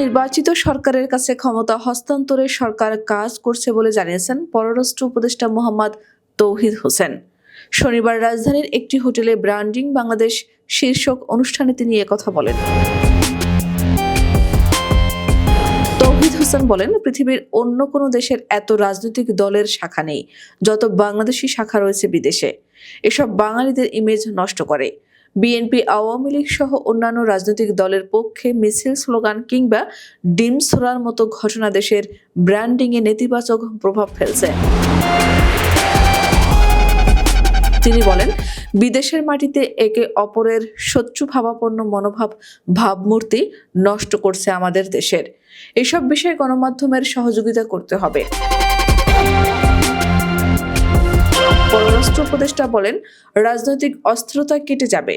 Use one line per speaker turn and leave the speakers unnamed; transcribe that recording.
নির্বাচিত সরকারের কাছে ক্ষমতা হস্তান্তরে সরকার কাজ করছে বলে জানিয়েছেন পররাষ্ট্র উপদেষ্টা মোহাম্মদ তৌহিদ হোসেন। শনিবার রাজধানীর একটি হোটেলে ব্র্যান্ডিং বাংলাদেশ শীর্ষক অনুষ্ঠানে তিনি একথা বলেন। তৌহিদ হোসেন বলেন, পৃথিবীর অন্য কোনো দেশের এত রাজনৈতিক দলের শাখা নেই যত বাংলাদেশি শাখা রয়েছে বিদেশে। এসব বাঙালিদের ইমেজ নষ্ট করে। বিএনপি, আওয়ামী লীগ সহ অন্যান্য রাজনৈতিক দলের পক্ষে মিছিল, স্লোগান কিংবা ডিম ছোড়ার মতো ঘটনা দেশের ব্র্যান্ডিংয়ে নেতিবাচক প্রভাব ফেলছে। তিনি বলেন, বিদেশের মাটিতে একে অপরের শত্রুভাবাপন্ন মনোভাব, ভাবমূর্তি নষ্ট করছে আমাদের দেশের। এসব বিষয়ে গণমাধ্যমের সহযোগিতা করতে হবে। পররাষ্ট্র উপদেষ্টা বলেন, রাজনৈতিক অস্থিরতা কেটে যাবে,